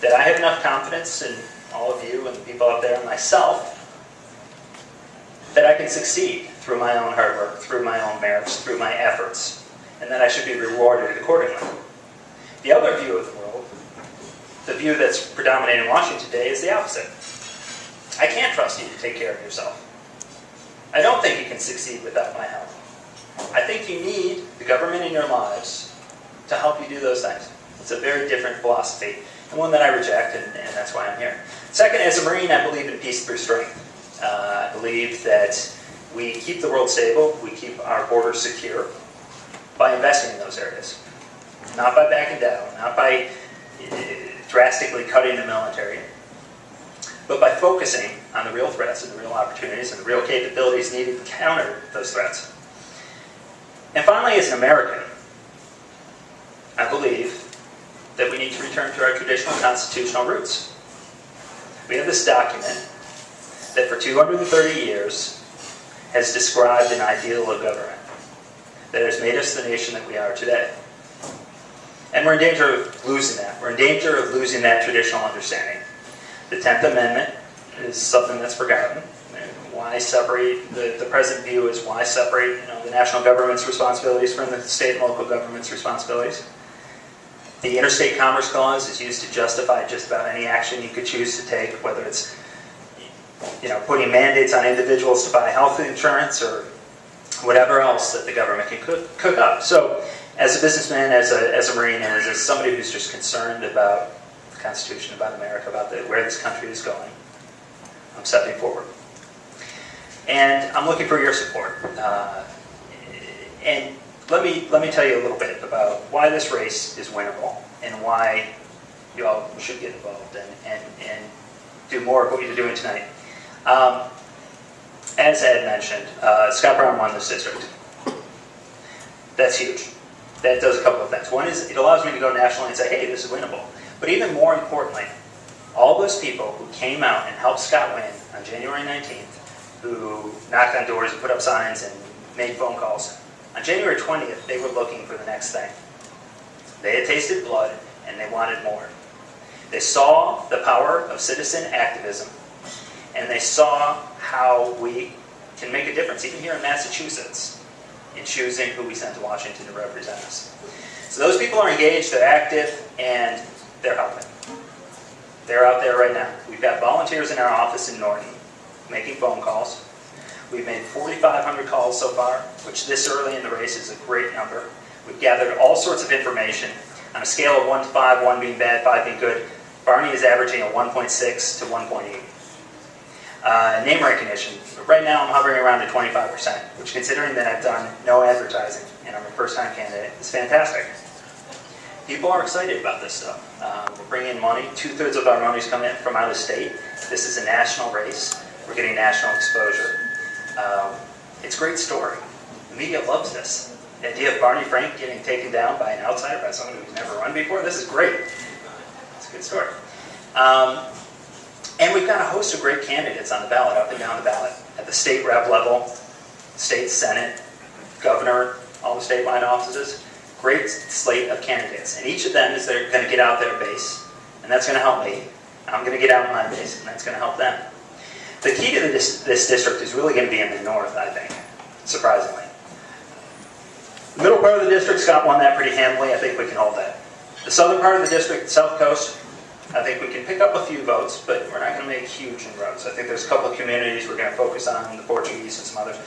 that I have enough confidence in all of you and the people out there and myself that I can succeed through my own hard work, through my own merits, through my efforts, and that I should be rewarded accordingly. The other view of the world, the view that's predominating in Washington today, is the opposite. I can't trust you to take care of yourself. I don't think you can succeed without my help. I think you need the government in your lives to help you do those things. It's a very different philosophy, and one that I reject, and that's why I'm here. Second, as a Marine, I believe in peace through strength. I believe that we keep the world stable, we keep our borders secure by investing in those areas. Not by backing down, not by drastically cutting the military, but by focusing on the real threats and the real opportunities and the real capabilities needed to counter those threats. And finally, as an American, I believe that we need to return to our traditional constitutional roots. We have this document that for 230 years has described an ideal of government that has made us the nation that we are today. And we're in danger of losing that. We're in danger of losing that traditional understanding. The 10th Amendment is something that's forgotten. Why separate, the present view is why separate the national government's responsibilities from the state and local government's responsibilities. The Interstate Commerce Clause is used to justify just about any action you could choose to take, whether it's putting mandates on individuals to buy health insurance or whatever else that the government can cook up. So as a businessman, as a Marine, and as somebody who's just concerned about the Constitution, about America, about where this country is going, I'm stepping forward. And I'm looking for your support. And let me tell you a little bit about why this race is winnable and why you all should get involved and do more of what you're doing tonight. As Ed mentioned, Scott Brown won this district. That's huge. That does a couple of things. One is it allows me to go nationally and say, hey, this is winnable. But even more importantly, all those people who came out and helped Scott win on January 19th, who knocked on doors and put up signs and made phone calls, on January 20th, they were looking for the next thing. They had tasted blood, and they wanted more. They saw the power of citizen activism, and they saw how we can make a difference, even here in Massachusetts, in choosing who we send to Washington to represent us. So those people are engaged, they're active, and they're helping. They're out there right now. We've got volunteers in our office in Norton making phone calls. We've made 4,500 calls so far, which this early in the race is a great number. We've gathered all sorts of information. On a scale of 1 to 5, 1 being bad, 5 being good, Barney is averaging a 1.6 to 1.8. Name recognition. Right now I'm hovering around to 25%, which, considering that I've done no advertising and I'm a first-time candidate, is fantastic. People are excited about this stuff. We're bringing in money. 2/3 of our money's come in from out of state. This is a national race. We're getting national exposure. It's a great story. The media loves this. The idea of Barney Frank getting taken down by an outsider, by someone who's never run before, this is great. It's a good story. And we've got a host of great candidates on the ballot, up and down the ballot, at the state rep level, state senate, governor, all the statewide offices. Great slate of candidates. And each of them is going to get out their base, and that's going to help me. I'm going to get out my base, and that's going to help them. The key to this district is really going to be in the north, I think, surprisingly. The middle part of the district, Scott won that pretty handily. I think we can hold that. The southern part of the district, the south coast, I think we can pick up a few votes, but we're not going to make huge inroads. I think there's a couple of communities we're going to focus on, the Portuguese and some others.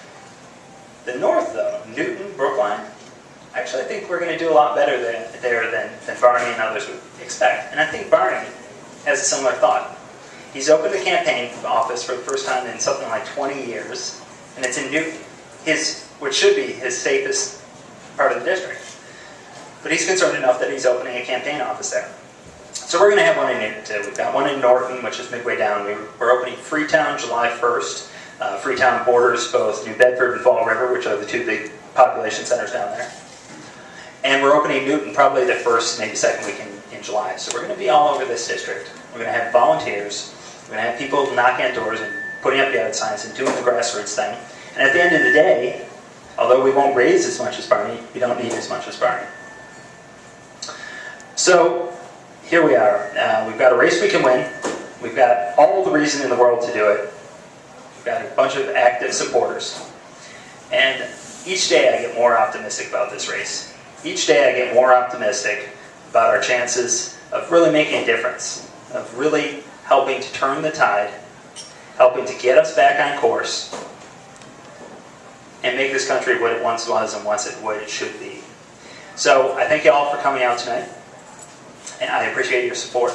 The north, though, Newton, Brookline, actually I think we're going to do a lot better there than Barney and others would expect. And I think Barney has a similar thought. He's opened a campaign office for the first time in something like 20 years, and it's in Newton, which should be his safest part of the district. But he's concerned enough that he's opening a campaign office there. So we're going to have one in Newton too. We've got one in Norton, which is midway down. We're opening Freetown July 1st. Freetown borders both New Bedford and Fall River, which are the two big population centers down there. And we're opening Newton probably the first, maybe second week in July. So we're going to be all over this district. We're going to have volunteers. We're going to have people knocking on doors and putting up yard signs and doing the grassroots thing. And at the end of the day, although we won't raise as much as Barney, we don't need as much as Barney. So here we are. We've got a race we can win. We've got all the reason in the world to do it. We've got a bunch of active supporters. And each day I get more optimistic about this race. Each day I get more optimistic about our chances of really making a difference, of really helping to turn the tide, helping to get us back on course, and make this country what it once was and what it should be. So I thank you all for coming out tonight, and I appreciate your support,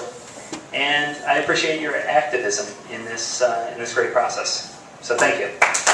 and I appreciate your activism in this great process. So thank you.